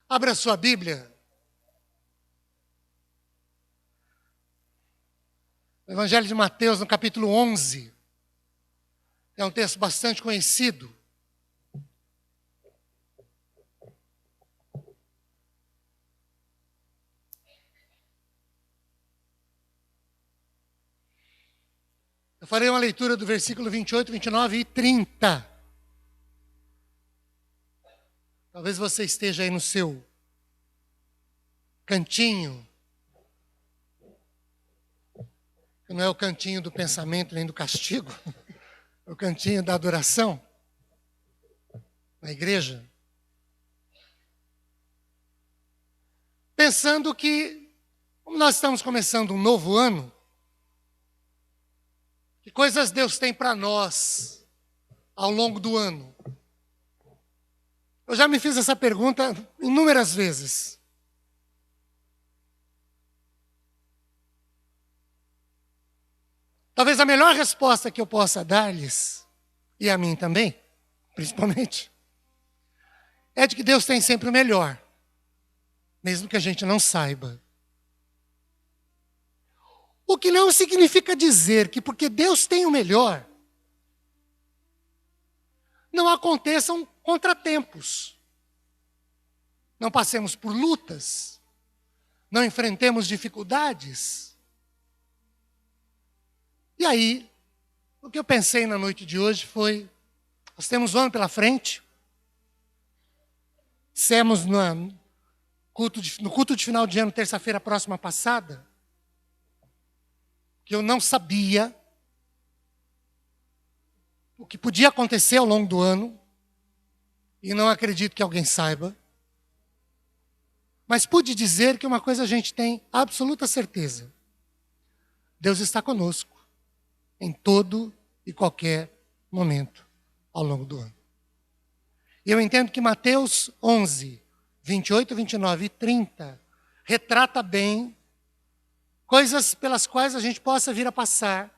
Abra sua Bíblia. O Evangelho de Mateus, no capítulo 11. É um texto bastante conhecido. Eu farei uma leitura do versículo 28, 29 e 30. Talvez você esteja aí no seu cantinho. Que não é o cantinho do pensamento nem do castigo. É o cantinho da adoração. Na igreja. Pensando que, como nós estamos começando um novo ano, que coisas Deus tem para nós ao longo do ano? Eu já me fiz essa pergunta inúmeras vezes. Talvez a melhor resposta que eu possa dar-lhes, e a mim também, principalmente, é de que Deus tem sempre o melhor, mesmo que a gente não saiba. O que não significa dizer que porque Deus tem o melhor, não aconteçam contratempos. Não passemos por lutas, não enfrentemos dificuldades. E aí, o que eu pensei na noite de hoje foi, nós temos um ano pela frente, dissemos no culto de final de ano, terça-feira próxima passada, que eu não sabia o que podia acontecer ao longo do ano, e não acredito que alguém saiba, mas pude dizer que uma coisa a gente tem absoluta certeza: Deus está conosco em todo e qualquer momento ao longo do ano. E eu entendo que Mateus 11, 28, 29 e 30 retrata bem coisas pelas quais a gente possa vir a passar,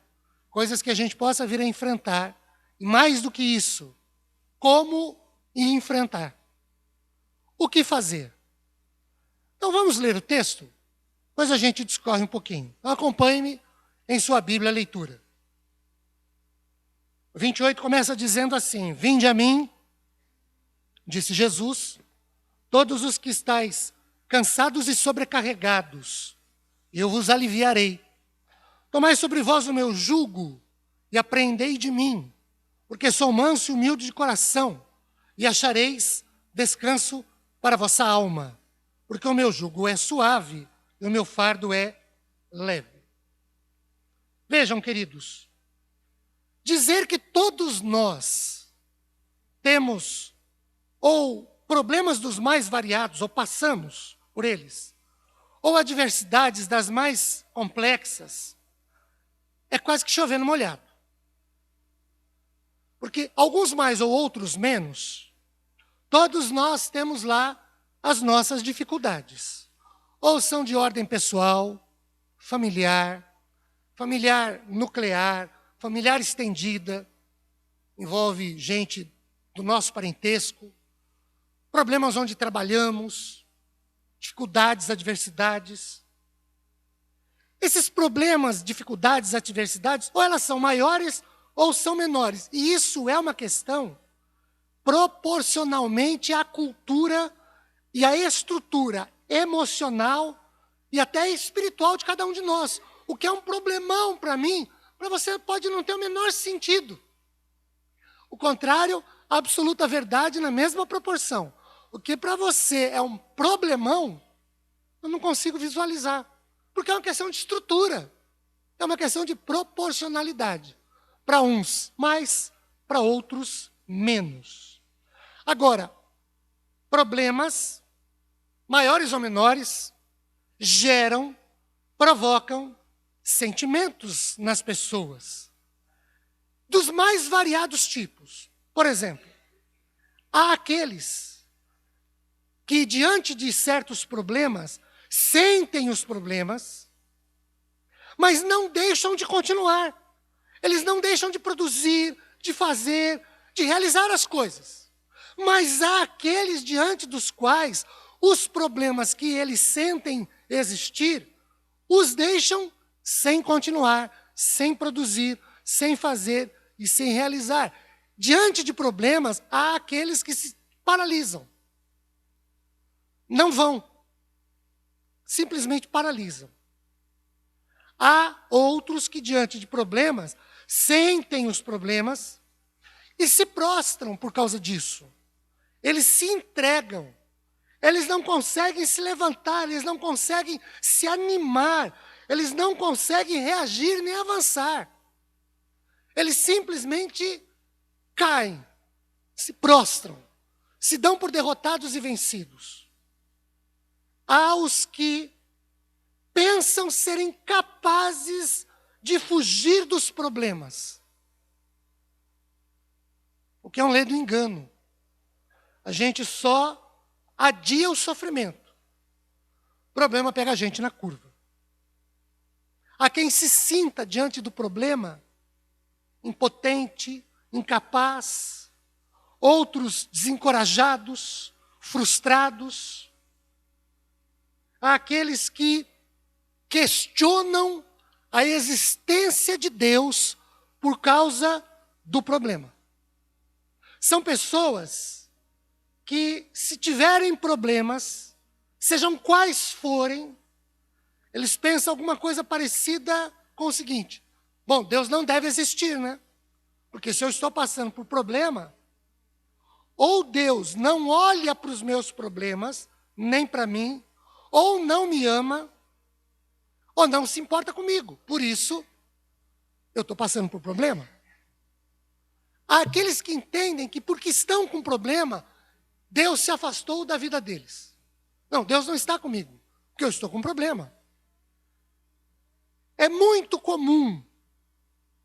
coisas que a gente possa vir a enfrentar, e mais do que isso, como enfrentar. O que fazer? Então vamos ler o texto, depois a gente discorre um pouquinho. Então acompanhe-me em sua Bíblia a leitura. O 28 começa dizendo assim: Vinde a mim, disse Jesus, todos os que estáis cansados e sobrecarregados, eu vos aliviarei. Tomai sobre vós o meu jugo e aprendei de mim, porque sou manso e humilde de coração, e achareis descanso para a vossa alma, porque o meu jugo é suave e o meu fardo é leve. Vejam, queridos, dizer que todos nós temos ou problemas dos mais variados, ou passamos por eles, ou adversidades das mais complexas, é quase que chovendo molhado. Porque alguns mais ou outros menos, todos nós temos lá as nossas dificuldades. Ou são de ordem pessoal, familiar nuclear, familiar estendida, envolve gente do nosso parentesco, problemas onde trabalhamos, dificuldades, adversidades. Esses problemas, dificuldades, adversidades, ou elas são maiores ou são menores. E isso é uma questão proporcionalmente à cultura e à estrutura emocional e até espiritual de cada um de nós. O que é um problemão para mim, para você pode não ter o menor sentido. O contrário, a absoluta verdade na mesma proporção. O que para você é um problemão, eu não consigo visualizar. Porque é uma questão de estrutura. É uma questão de proporcionalidade. Para uns mais, para outros menos. Agora, problemas, maiores ou menores, provocam sentimentos nas pessoas. Dos mais variados tipos. Por exemplo, há aqueles que, diante de certos problemas, sentem os problemas, mas não deixam de continuar. Eles não deixam de produzir, de fazer, de realizar as coisas. Mas há aqueles diante dos quais os problemas que eles sentem existir, os deixam sem continuar, sem produzir, sem fazer e sem realizar. Diante de problemas, há aqueles que se paralisam. Não vão. Simplesmente paralisam. Há outros que, diante de problemas, sentem os problemas e se prostram por causa disso. Eles se entregam. Eles não conseguem se levantar, eles não conseguem se animar, eles não conseguem reagir nem avançar. Eles simplesmente caem, se prostram, se dão por derrotados e vencidos. Há os que pensam serem capazes de fugir dos problemas, o que é um ledo engano. A gente só adia o sofrimento. O problema pega a gente na curva. Há quem se sinta diante do problema impotente, incapaz, outros desencorajados, frustrados. Há aqueles que questionam a existência de Deus por causa do problema. São pessoas que, se tiverem problemas, sejam quais forem, eles pensam alguma coisa parecida com o seguinte: bom, Deus não deve existir, né? Porque se eu estou passando por problema, ou Deus não olha para os meus problemas, nem para mim, ou não me ama, ou não se importa comigo. Por isso, eu estou passando por problema. Há aqueles que entendem que, porque estão com problema, Deus se afastou da vida deles. Não, Deus não está comigo, porque eu estou com problema. É muito comum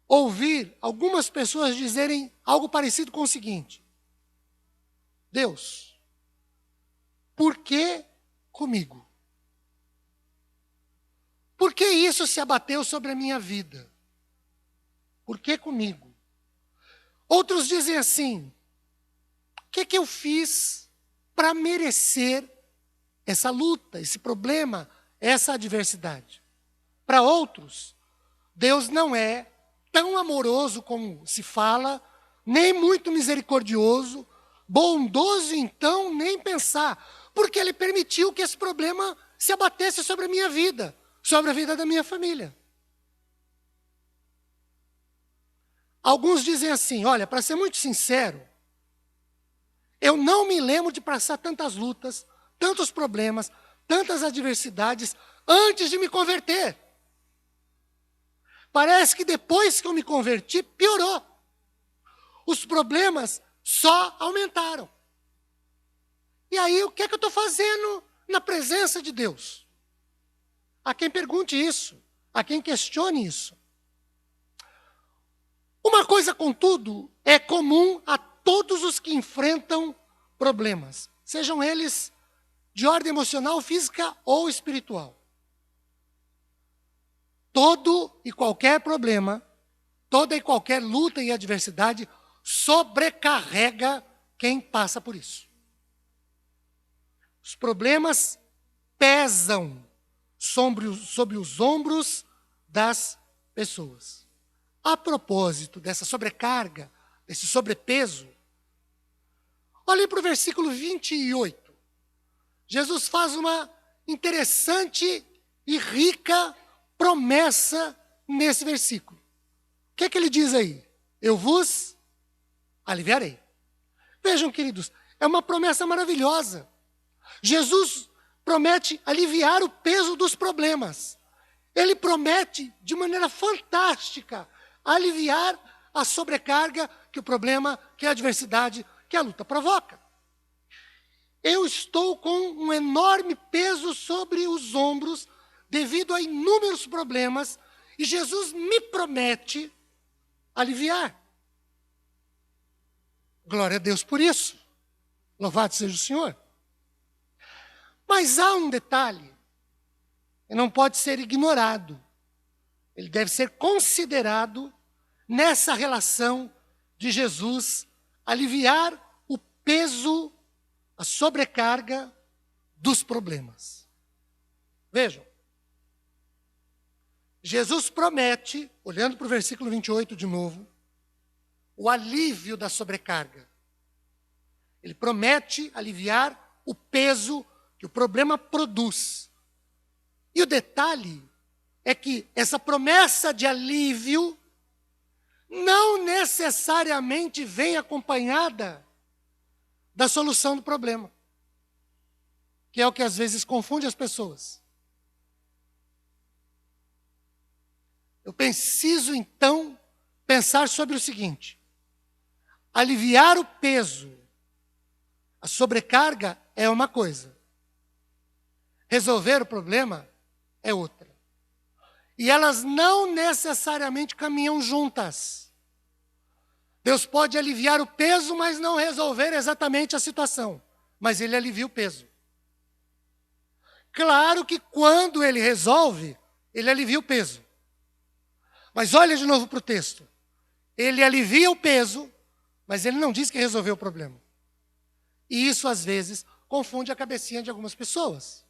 ouvir algumas pessoas dizerem algo parecido com o seguinte: Deus, por que comigo? Por que isso se abateu sobre a minha vida? Por que comigo? Outros dizem assim: o que eu fiz para merecer essa luta, esse problema, essa adversidade? Para outros, Deus não é tão amoroso como se fala, nem muito misericordioso, bondoso então, nem pensar, porque Ele permitiu que esse problema se abatesse sobre a minha vida, sobre a vida da minha família. Alguns dizem assim: olha, para ser muito sincero, eu não me lembro de passar tantas lutas, tantos problemas, tantas adversidades antes de me converter. Parece que depois que eu me converti, piorou. Os problemas só aumentaram. E aí, o que é que eu estou fazendo na presença de Deus? Há quem pergunte isso, há quem questione isso. Uma coisa, contudo, é comum a todos os que enfrentam problemas, sejam eles de ordem emocional, física ou espiritual. Todo e qualquer problema, toda e qualquer luta e adversidade sobrecarrega quem passa por isso. Os problemas pesam sobre os ombros das pessoas. A propósito dessa sobrecarga, desse sobrepeso, olhem para o versículo 28. Jesus faz uma interessante e rica promessa nesse versículo. O que é que ele diz aí? Eu vos aliviarei. Vejam, queridos, é uma promessa maravilhosa. Jesus promete aliviar o peso dos problemas. Ele promete, de maneira fantástica, aliviar a sobrecarga que o problema, que a adversidade, que a luta provoca. Eu estou com um enorme peso sobre os ombros devido a inúmeros problemas e Jesus me promete aliviar. Glória a Deus por isso. Louvado seja o Senhor. Mas há um detalhe que não pode ser ignorado. Ele deve ser considerado nessa relação de Jesus aliviar o peso, a sobrecarga dos problemas. Vejam, Jesus promete, olhando para o versículo 28 de novo, o alívio da sobrecarga. Ele promete aliviar o peso que o problema produz. E o detalhe é que essa promessa de alívio não necessariamente vem acompanhada da solução do problema, que é o que às vezes confunde as pessoas. Eu preciso, então, pensar sobre o seguinte: aliviar o peso, a sobrecarga é uma coisa, resolver o problema é outra. E elas não necessariamente caminham juntas. Deus pode aliviar o peso, mas não resolver exatamente a situação. Mas Ele alivia o peso. Claro que quando Ele resolve, Ele alivia o peso. Mas olha de novo para o texto. Ele alivia o peso, mas Ele não diz que resolveu o problema. E isso, às vezes, confunde a cabecinha de algumas pessoas.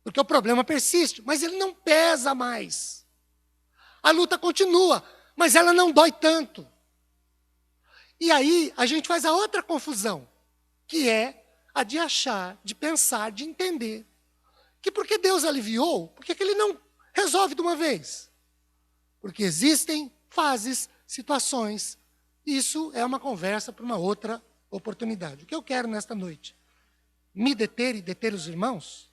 Porque o problema persiste, mas ele não pesa mais. A luta continua, mas ela não dói tanto. E aí a gente faz a outra confusão, que é a de achar, de pensar, de entender que porque Deus aliviou, por que Ele não resolve de uma vez? Porque existem fases, situações. Isso é uma conversa para uma outra oportunidade. O que eu quero nesta noite? Me deter e deter os irmãos?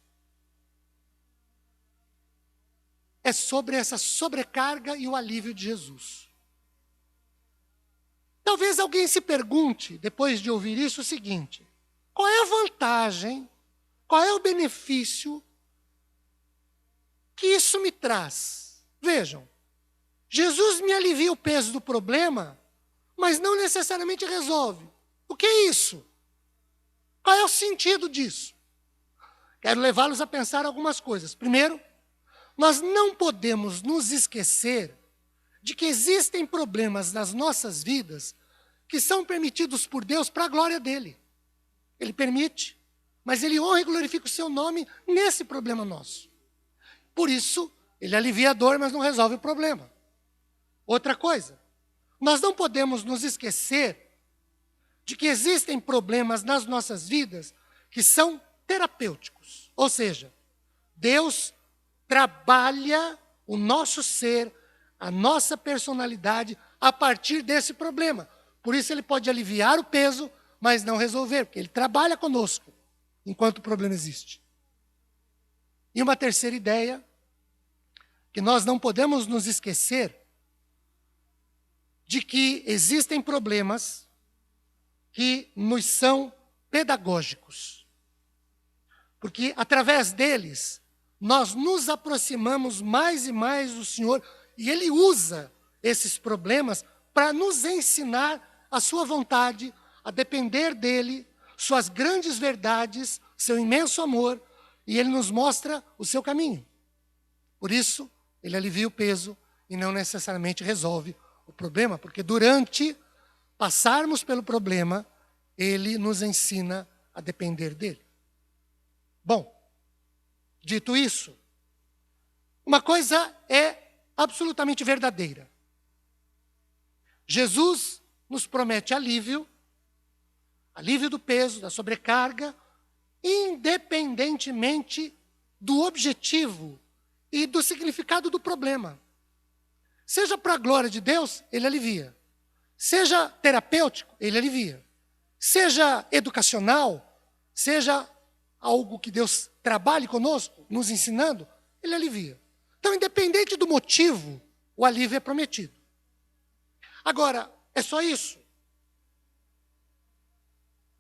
É sobre essa sobrecarga e o alívio de Jesus. Talvez alguém se pergunte, depois de ouvir isso, o seguinte: qual é a vantagem, qual é o benefício que isso me traz? Vejam, Jesus me alivia o peso do problema, mas não necessariamente resolve. O que é isso? Qual é o sentido disso? Quero levá-los a pensar algumas coisas. Primeiro, nós não podemos nos esquecer de que existem problemas nas nossas vidas que são permitidos por Deus para a glória dEle. Ele permite, mas Ele honra e glorifica o seu nome nesse problema nosso. Por isso, Ele alivia a dor, mas não resolve o problema. Outra coisa, nós não podemos nos esquecer de que existem problemas nas nossas vidas que são terapêuticos. Ou seja, Deus trabalha o nosso ser, a nossa personalidade, a partir desse problema. Por isso Ele pode aliviar o peso, mas não resolver, porque Ele trabalha conosco, enquanto o problema existe. E uma terceira ideia, que nós não podemos nos esquecer de que existem problemas que nos são pedagógicos. Porque através deles, nós nos aproximamos mais e mais do Senhor, e Ele usa esses problemas para nos ensinar a sua vontade, a depender dEle, suas grandes verdades, seu imenso amor, e Ele nos mostra o seu caminho. Por isso, Ele alivia o peso e não necessariamente resolve o problema, porque durante passarmos pelo problema, Ele nos ensina a depender dEle. Bom, dito isso, uma coisa é absolutamente verdadeira. Jesus nos promete alívio do peso, da sobrecarga, independentemente do objetivo e do significado do problema. Seja para a glória de Deus, Ele alivia. Seja terapêutico, Ele alivia. Seja educacional, seja algo que Deus trabalhe conosco, nos ensinando, Ele alivia. Então, independente do motivo, o alívio é prometido. Agora, é só isso?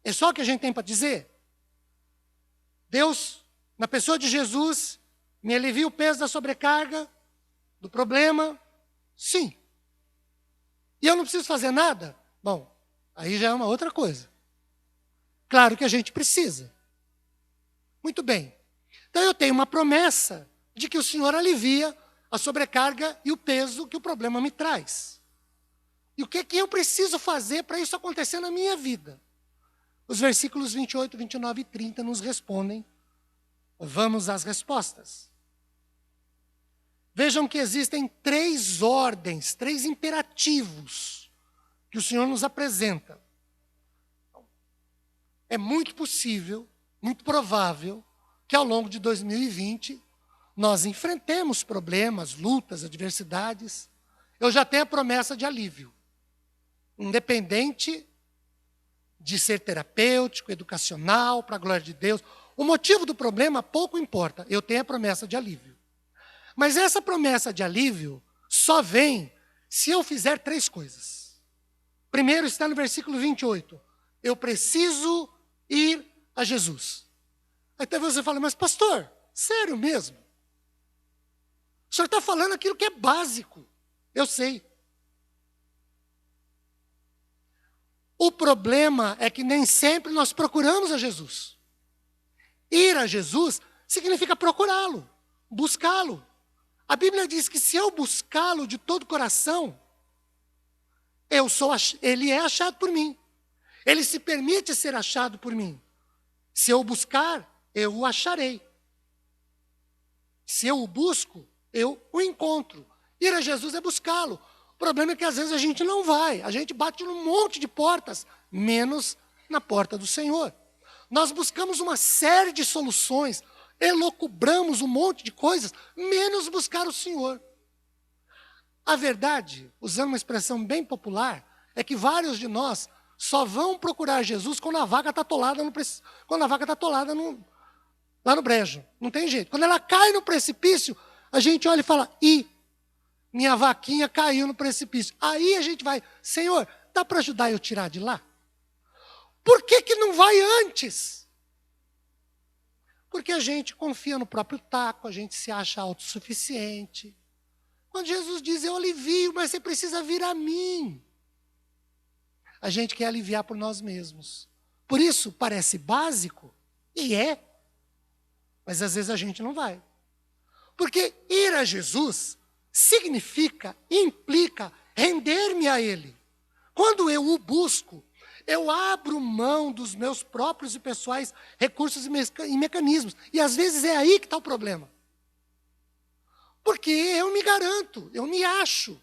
É só o que a gente tem para dizer? Deus, na pessoa de Jesus, me alivia o peso da sobrecarga, do problema? Sim. E eu não preciso fazer nada? Bom, aí já é uma outra coisa. Claro que a gente precisa. Muito bem. Então eu tenho uma promessa de que o Senhor alivia a sobrecarga e o peso que o problema me traz. E o que é que eu preciso fazer para isso acontecer na minha vida? Os versículos 28, 29 e 30 nos respondem. Vamos às respostas. Vejam que existem 3 ordens, 3 imperativos que o Senhor nos apresenta. É muito possível, muito provável, que ao longo de 2020 nós enfrentemos problemas, lutas, adversidades. Eu já tenho a promessa de alívio. Independente de ser terapêutico, educacional, para a glória de Deus. O motivo do problema pouco importa. Eu tenho a promessa de alívio. Mas essa promessa de alívio só vem se eu fizer 3 coisas. Primeiro está no versículo 28. Eu preciso ir a Jesus. Aí até você fala, mas pastor, sério mesmo? O senhor está falando aquilo que é básico. Eu sei. O problema é que nem sempre nós procuramos a Jesus. Ir a Jesus significa procurá-lo, buscá-lo. A Bíblia diz que se eu buscá-lo de todo o coração, ele é achado por mim. Ele se permite ser achado por mim. Se eu o buscar, eu o acharei. Se eu o busco, eu o encontro. Ir a Jesus é buscá-lo. O problema é que às vezes a gente não vai. A gente bate num monte de portas, menos na porta do Senhor. Nós buscamos uma série de soluções, elucubramos um monte de coisas, menos buscar o Senhor. A verdade, usando uma expressão bem popular, é que vários de nós só vão procurar Jesus quando a vaca está atolada, lá no brejo. Não tem jeito. Quando ela cai no precipício, a gente olha e fala, minha vaquinha caiu no precipício. Aí a gente vai, Senhor, dá para ajudar eu tirar de lá? Por que não vai antes? Porque a gente confia no próprio taco, a gente se acha autossuficiente. Quando Jesus diz, eu alivio, mas você precisa vir a mim. A gente quer aliviar por nós mesmos. Por isso, parece básico, e é. Mas às vezes a gente não vai. Porque ir a Jesus implica render-me a Ele. Quando eu o busco, eu abro mão dos meus próprios e pessoais recursos e mecanismos. E às vezes é aí que está o problema. Porque eu me garanto, eu me acho.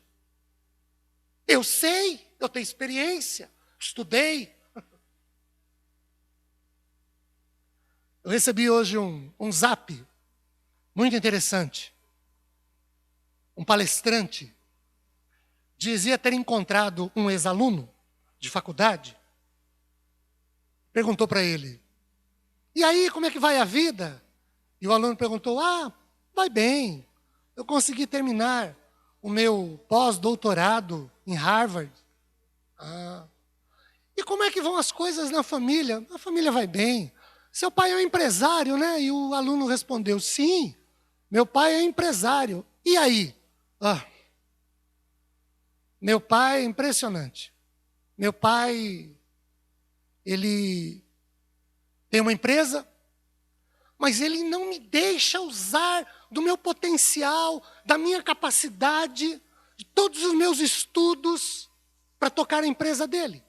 Eu sei, eu tenho experiência, estudei. Eu recebi hoje um zap muito interessante. Um palestrante dizia ter encontrado um ex-aluno de faculdade. Perguntou para ele, e aí, como é que vai a vida? E o aluno perguntou, vai bem. Eu consegui terminar o meu pós-doutorado em Harvard. E como é que vão as coisas na família? A família vai bem. Seu pai é um empresário, né? E o aluno respondeu, sim, meu pai é empresário. E aí? Meu pai é impressionante. Meu pai, ele tem uma empresa, mas ele não me deixa usar do meu potencial, da minha capacidade, de todos os meus estudos para tocar a empresa dele.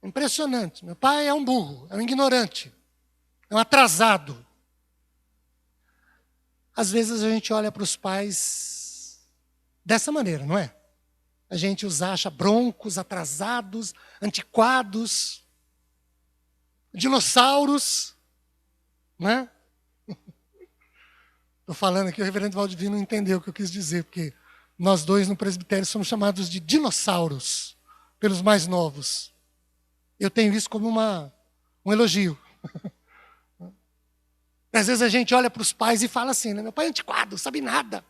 Impressionante. Meu pai é um burro, é um ignorante, é um atrasado. Às vezes a gente olha para os pais dessa maneira, não é? A gente os acha broncos, atrasados, antiquados, dinossauros, não é? Estou falando aqui, o reverendo Valdivino não entendeu o que eu quis dizer, porque nós dois no presbitério somos chamados de dinossauros, pelos mais novos. Eu tenho isso como um elogio. Às vezes a gente olha para os pais e fala assim, né? Meu pai é antiquado, não sabe nada.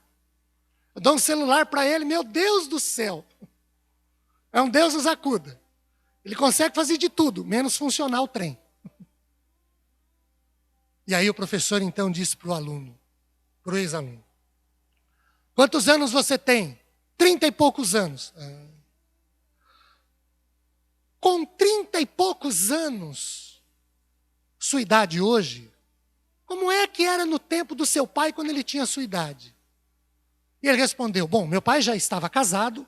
Eu dou um celular para ele, meu Deus do céu. É um Deus nos acuda. Ele consegue fazer de tudo, menos funcionar o trem. E aí o professor então disse para o aluno, para o ex-aluno, quantos anos você tem? 30 e poucos anos. Com 30 e poucos anos, sua idade hoje, como é que era no tempo do seu pai quando ele tinha sua idade? E ele respondeu, bom, meu pai já estava casado,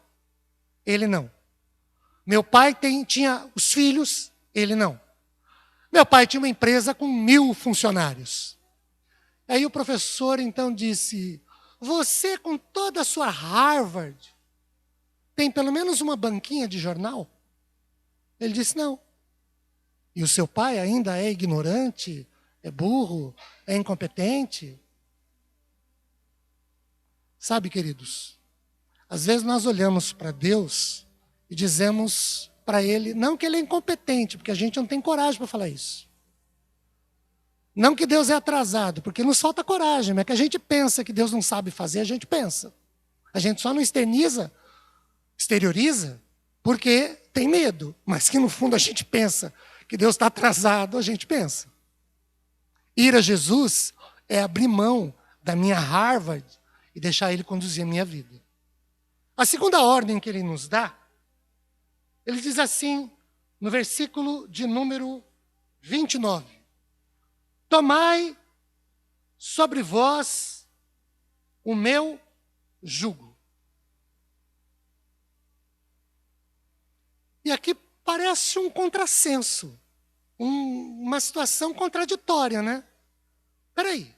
ele não. Meu pai tinha os filhos, ele não. Meu pai tinha uma empresa com 1.000 funcionários. Aí o professor então disse, você com toda a sua Harvard, tem pelo menos uma banquinha de jornal? Ele disse, não. E o seu pai ainda é ignorante, é burro, é incompetente? Sabe, queridos, às vezes nós olhamos para Deus e dizemos para Ele, não que Ele é incompetente, porque a gente não tem coragem para falar isso. Não que Deus é atrasado, porque nos falta coragem, mas é que a gente pensa que Deus não sabe fazer, a gente pensa. A gente só não exterioriza, porque tem medo, mas que no fundo a gente pensa que Deus está atrasado, a gente pensa. Ir a Jesus é abrir mão da minha Harvard e deixar Ele conduzir a minha vida. A segunda ordem que Ele nos dá, Ele diz assim, no versículo de número 29. Tomai sobre vós o meu jugo. E aqui parece um contrassenso, uma situação contraditória, né? Espera aí.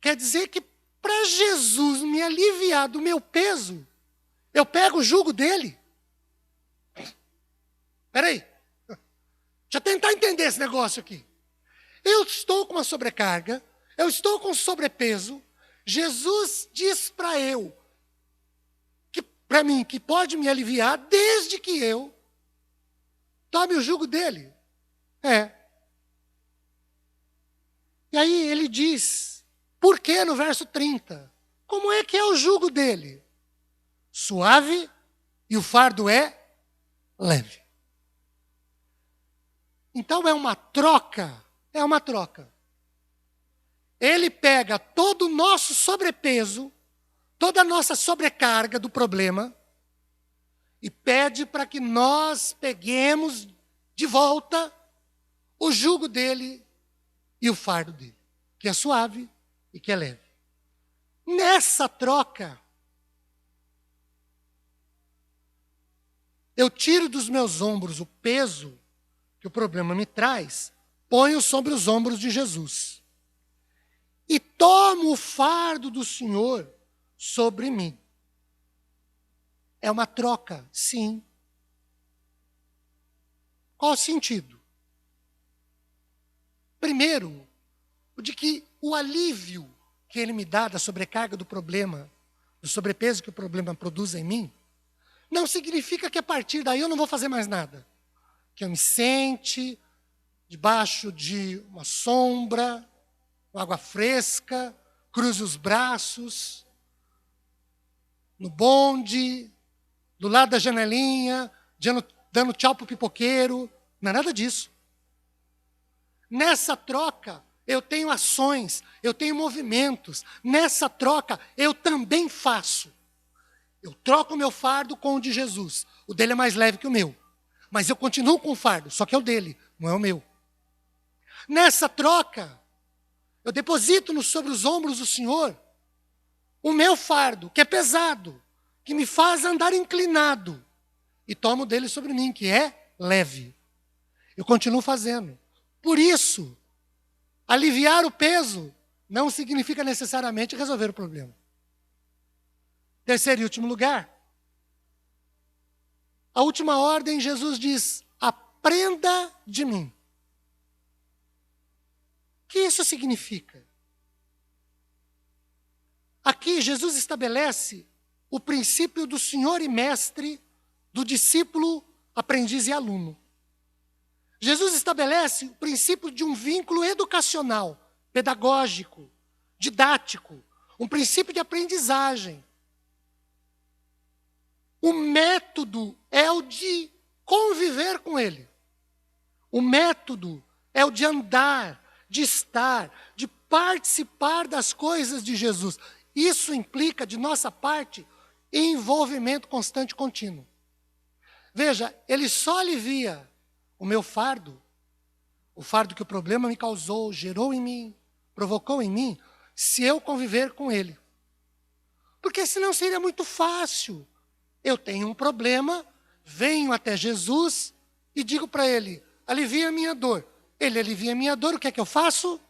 Quer dizer que para Jesus me aliviar do meu peso, eu pego o jugo dele? Espera aí. Deixa eu tentar entender esse negócio aqui. Eu estou com uma sobrecarga, eu estou com sobrepeso. Jesus diz para mim, que pode me aliviar desde que eu tome o jugo dele. E aí ele diz, por que no verso 30? Como é que é o jugo dele? Suave e o fardo é leve. Então é uma troca. É uma troca. Ele pega todo o nosso sobrepeso, toda a nossa sobrecarga do problema, e pede para que nós peguemos de volta o jugo dele e o fardo dele, que é suave e que é leve. Nessa troca, eu tiro dos meus ombros o peso que o problema me traz, ponho sobre os ombros de Jesus. E tomo o fardo do Senhor sobre mim. É uma troca, sim. Qual o sentido? Primeiro, o de que o alívio que Ele me dá da sobrecarga do problema, do sobrepeso que o problema produz em mim, não significa que a partir daí eu não vou fazer mais nada. Que eu me sente debaixo de uma sombra, com água fresca, cruze os braços, no bonde, do lado da janelinha, dando tchau para o pipoqueiro. Não é nada disso. Nessa troca, eu tenho ações, eu tenho movimentos. Nessa troca, eu também faço. Eu troco o meu fardo com o de Jesus. O dele é mais leve que o meu. Mas eu continuo com o fardo, só que é o dele, não é o meu. Nessa troca, eu deposito sobre os ombros do Senhor o meu fardo, que é pesado, que me faz andar inclinado, e tomo dele sobre mim, que é leve. Eu continuo fazendo. Por isso, aliviar o peso não significa necessariamente resolver o problema. Terceiro e último lugar, a última ordem, Jesus diz, aprenda de mim. O que isso significa? Aqui Jesus estabelece o princípio do senhor e mestre, do discípulo, aprendiz e aluno. Jesus estabelece o princípio de um vínculo educacional, pedagógico, didático, um princípio de aprendizagem. O método é o de conviver com ele. O método é o de andar, de estar, de participar das coisas de Jesus. Isso implica, de nossa parte, envolvimento constante e contínuo. Veja, ele só alivia o meu fardo, o fardo que o problema me causou, gerou em mim, provocou em mim, se eu conviver com ele. Porque senão seria muito fácil. Eu tenho um problema venho até Jesus e digo para ele, alivia a minha dor. Ele alivia a minha dor, o que é que eu faço?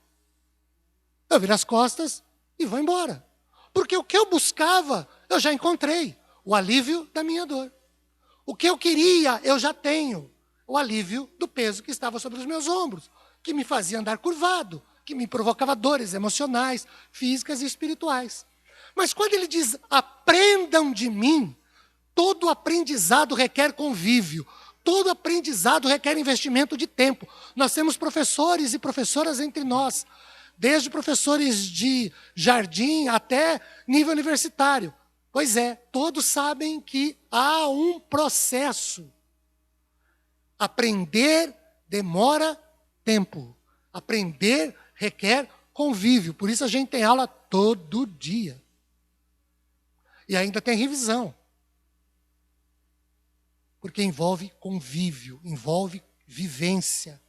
Eu viro as costas e vou embora. Porque o que eu buscava, eu já encontrei. O alívio da minha dor. O que eu queria, eu já tenho. O alívio do peso que estava sobre os meus ombros, que me fazia andar curvado, que me provocava dores emocionais, físicas e espirituais. Mas quando ele diz, aprendam de mim, todo aprendizado requer convívio. Todo aprendizado requer investimento de tempo. Nós temos professores e professoras entre nós, desde professores de jardim até nível universitário. Pois é, todos sabem que há um processo. Aprender demora tempo. Aprender requer convívio. Por isso a gente tem aula todo dia. E ainda tem revisão. Porque envolve convívio, envolve vivência.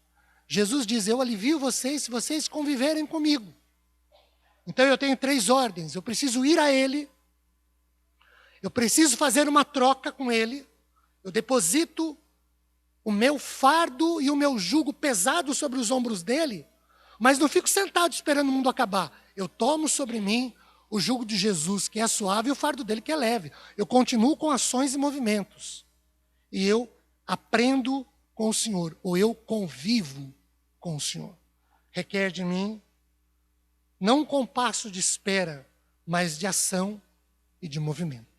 Jesus diz, eu alivio vocês se vocês conviverem comigo. Então eu tenho 3 ordens. Eu preciso ir a Ele. Eu preciso fazer uma troca com Ele. Eu deposito o meu fardo e o meu jugo pesado sobre os ombros dele, mas não fico sentado esperando o mundo acabar. Eu tomo sobre mim o jugo de Jesus, que é suave, e o fardo dele, que é leve. Eu continuo com ações e movimentos. E eu aprendo com o Senhor, ou eu convivo com o Senhor. Requer de mim não um compasso de espera, mas de ação e de movimento.